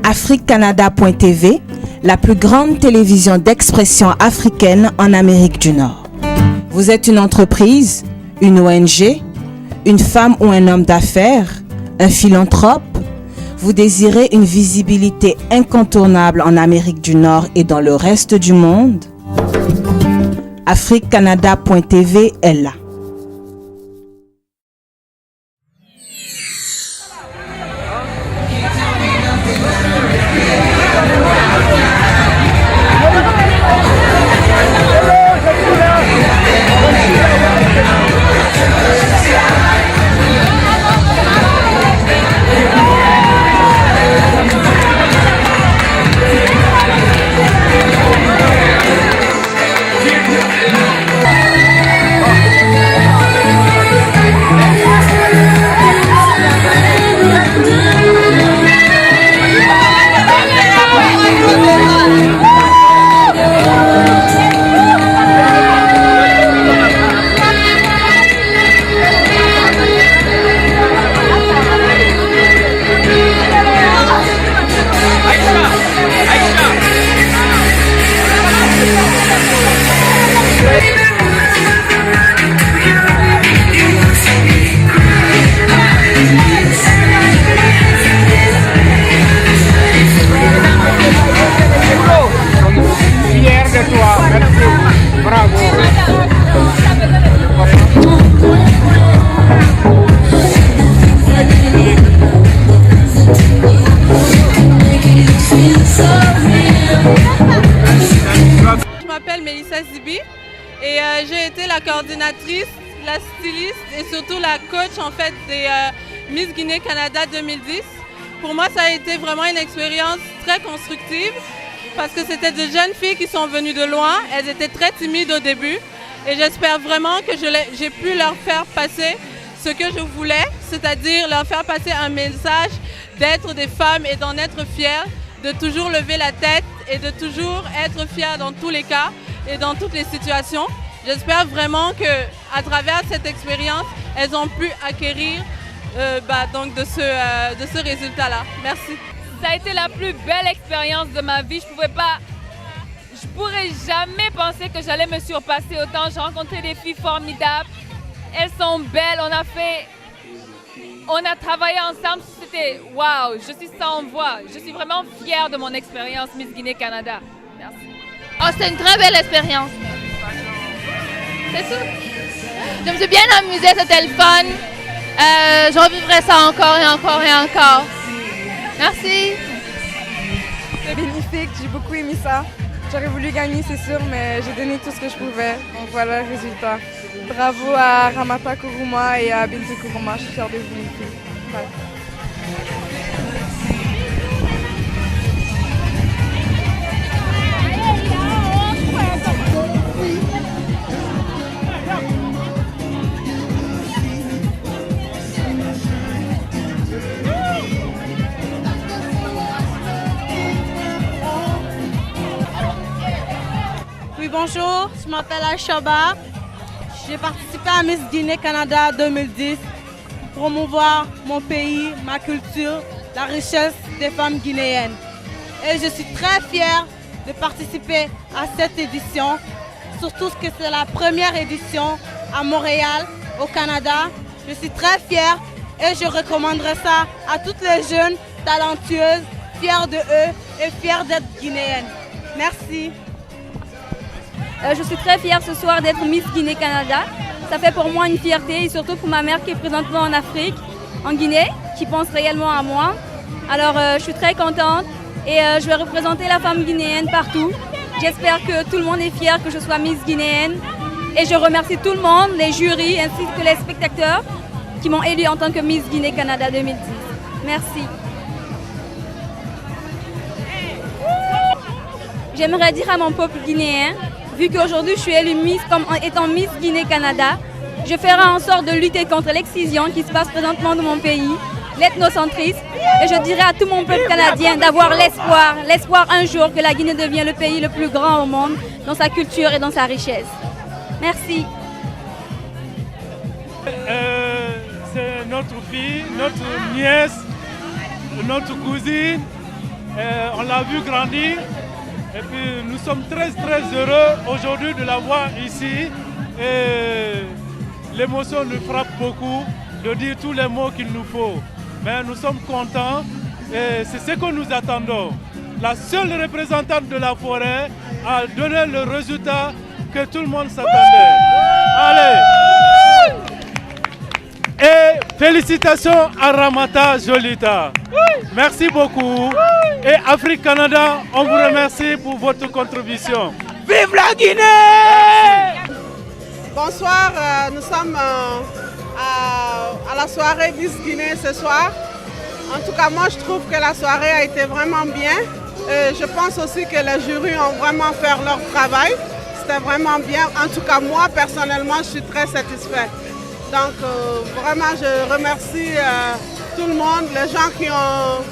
Afrique-Canada.tv, la plus grande télévision d'expression africaine en Amérique du Nord. Vous êtes une entreprise, une ONG, une femme ou un homme d'affaires, un philanthrope? Vous désirez une visibilité incontournable en Amérique du Nord et dans le reste du monde? Afrique-Canada.tv est là. J'ai été la coordinatrice, la styliste et surtout la coach en fait des Miss Guinée-Canada 2010. Pour moi, ça a été vraiment une expérience très constructive parce que c'était de jeunes filles qui sont venues de loin. Elles étaient très timides au début et j'espère vraiment que j'ai pu leur faire passer ce que je voulais, c'est-à-dire leur faire passer un message d'être des femmes et d'en être fières, de toujours lever la tête et de toujours être fières dans tous les cas et dans toutes les situations. J'espère vraiment qu'à travers cette expérience, elles ont pu acquérir donc de ce résultat-là. Merci. Ça a été la plus belle expérience de ma vie. Je pourrais jamais penser que j'allais me surpasser autant. J'ai rencontré des filles formidables. Elles sont belles. On a travaillé ensemble. C'était waouh. Je suis sans voix. Je suis vraiment fière de mon expérience Miss Guinée-Canada. Merci. Oh, c'était une très belle expérience. C'est tout. Je me suis bien amusée, c'était le fun. Je revivrai ça encore et encore et encore. Merci. C'est bénéfique, j'ai beaucoup aimé ça. J'aurais voulu gagner, c'est sûr, mais j'ai donné tout ce que je pouvais. Donc voilà le résultat. Bravo à Ramata Kourouma et à Bintou Kourouma, je suis fière de vous les filles. Ouais. bonjour, je m'appelle Aïchaba. J'ai participé à Miss Guinée-Canada 2010 pour promouvoir mon pays, ma culture, la richesse des femmes guinéennes. Et je suis très fière de participer à cette édition, surtout que c'est la première édition à Montréal, au Canada. Je suis très fière et je recommanderais ça à toutes les jeunes talentueuses, fières de eux et fières d'être guinéennes. Merci. Je suis très fière ce soir d'être Miss Guinée-Canada. Ça fait pour moi une fierté et surtout pour ma mère qui est présentement en Afrique, en Guinée, qui pense réellement à moi. Alors je suis très contente et je vais représenter la femme guinéenne partout. J'espère que tout le monde est fier que je sois Miss guinéenne. Et je remercie tout le monde, les jurys ainsi que les spectateurs qui m'ont élue en tant que Miss Guinée-Canada 2010. Merci. J'aimerais dire à mon peuple guinéen, vu qu'aujourd'hui je suis élue Miss comme étant Miss Guinée-Canada, je ferai en sorte de lutter contre l'excision qui se passe présentement dans mon pays, l'ethnocentrisme, et je dirai à tout mon peuple canadien d'avoir l'espoir un jour que la Guinée devienne le pays le plus grand au monde dans sa culture et dans sa richesse. Merci. C'est notre fille, notre nièce, notre cousine. On l'a vu grandir. Et puis nous sommes très heureux aujourd'hui de la voir ici. Et l'émotion nous frappe beaucoup de dire tous les mots qu'il nous faut. Mais nous sommes contents et c'est ce que nous attendons. La seule représentante de la forêt a donné le résultat que tout le monde s'attendait. Allez! Et félicitations à Ramata Jolita. Merci beaucoup. Et Afrique Canada, on vous remercie pour votre contribution. Vive la Guinée! Bonsoir, nous sommes à la soirée Miss Guinée ce soir. En tout cas, moi je trouve que la soirée a été vraiment bien. Je pense aussi que les jurys ont vraiment fait leur travail. C'était vraiment bien. En tout cas, moi personnellement, je suis très satisfaite. Donc vraiment, je remercie tout le monde, les gens qui ont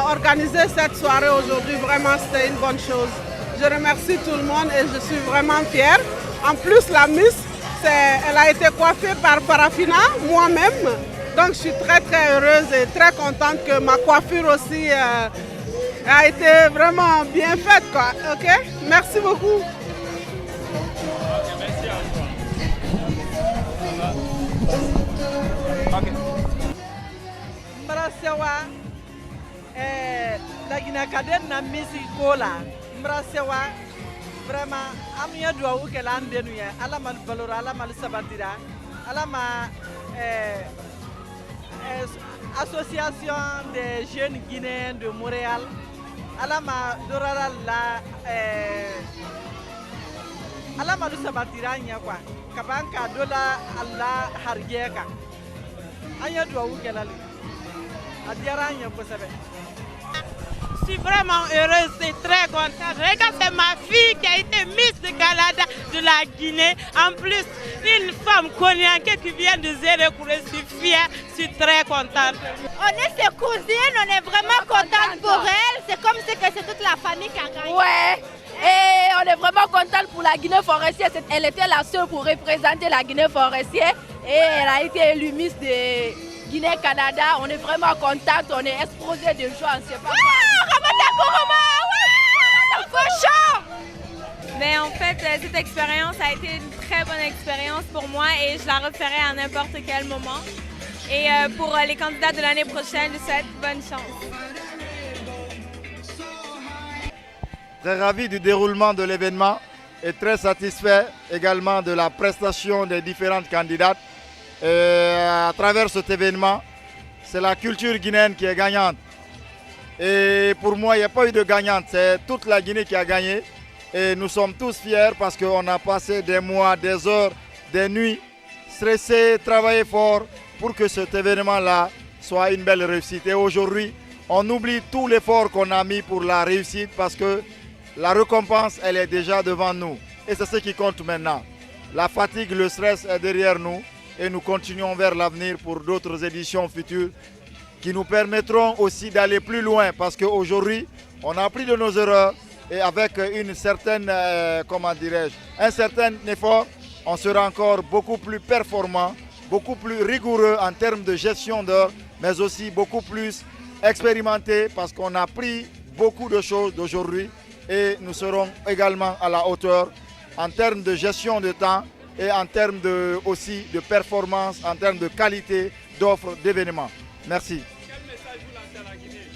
organisé cette soirée aujourd'hui. Vraiment, c'était une bonne chose. Je remercie tout le monde et je suis vraiment fière. En plus, la Miss, elle a été coiffée par Farafina, moi-même. Donc, je suis très heureuse et très contente que ma coiffure aussi a été vraiment bien faite, quoi. Ok? Merci beaucoup. Merci à toi. La Guinée-Canadienne na Miss Kola. Mbrasewa vraiment amiya duwawu kɛ la an denu ye ala mali balora ala mali sabatira ala ma association des jeunes guinéens de Montréal ala ma dorara la ala mali sabatira nya kwa kabanka dola alla harje kan anya duwawu kɛ la a diyara nya kosɛbɛ. Je suis vraiment heureuse et très contente. Regarde, c'est ma fille qui a été Miss de Canada de la Guinée. En plus, une femme cognaquée qui vient de Zérekouré. Je suis fière, je suis très contente. On est ses cousines, on est vraiment contente pour elle. C'est comme si c'est toute la famille qui a gagné. Ouais, et on est vraiment contente pour la Guinée forestière. Elle était la seule pour représenter la Guinée forestière et elle a été élue Miss de Guinée-Canada. On est vraiment contente, on est explosé de joie, on ne sait pas. Mais en fait, cette expérience a été une très bonne expérience pour moi et je la referai à n'importe quel moment. Et pour les candidats de l'année prochaine, je souhaite bonne chance. Très ravi du déroulement de l'événement et très satisfait également de la prestation des différentes candidates. Et à travers cet événement, c'est la culture guinéenne qui est gagnante. Et pour moi, il n'y a pas eu de gagnante, c'est toute la Guinée qui a gagné. Et nous sommes tous fiers parce qu'on a passé des mois, des heures, des nuits, stressés, travaillé fort pour que cet événement-là soit une belle réussite. Et aujourd'hui, on oublie tout l'effort qu'on a mis pour la réussite parce que la récompense, elle est déjà devant nous. Et c'est ce qui compte maintenant. La fatigue, le stress est derrière nous et nous continuons vers l'avenir pour d'autres éditions futures qui nous permettront aussi d'aller plus loin parce qu'aujourd'hui, on a appris de nos erreurs, et avec une certaine, un certain effort, on sera encore beaucoup plus performant, beaucoup plus rigoureux en termes de gestion d'heures, mais aussi beaucoup plus expérimenté parce qu'on a appris beaucoup de choses d'aujourd'hui et nous serons également à la hauteur en termes de gestion de temps et en termes aussi de performance, en termes de qualité d'offres d'événements. Merci. Quel message vous lancez à la Guinée?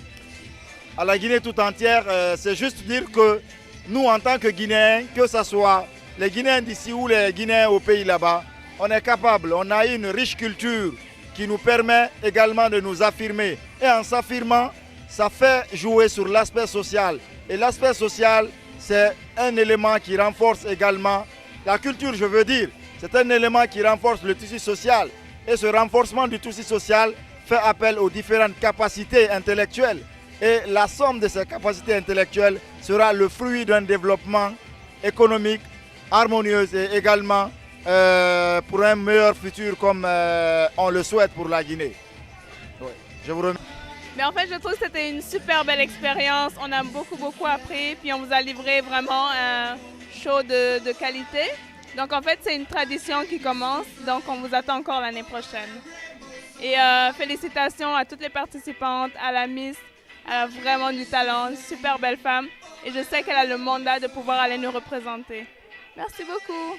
À la Guinée tout entière, c'est juste dire que nous, en tant que Guinéens, que ce soit les Guinéens d'ici ou les Guinéens au pays là-bas, on est capable, on a une riche culture qui nous permet également de nous affirmer. Et en s'affirmant, ça fait jouer sur l'aspect social. Et l'aspect social, c'est un élément qui renforce également la culture, je veux dire. C'est un élément qui renforce le tissu social. Et ce renforcement du tissu social fait appel aux différentes capacités intellectuelles. Et la somme de ces capacités intellectuelles sera le fruit d'un développement économique harmonieux et également pour un meilleur futur comme on le souhaite pour la Guinée. Oui. Je vous remercie. Mais en fait, je trouve que c'était une super belle expérience. On a beaucoup appris, puis on vous a livré vraiment un show de qualité. Donc en fait, c'est une tradition qui commence, donc on vous attend encore l'année prochaine. Et félicitations à toutes les participantes, à la Miss. Elle a vraiment du talent, une super belle femme. Et je sais qu'elle a le mandat de pouvoir aller nous représenter. Merci beaucoup.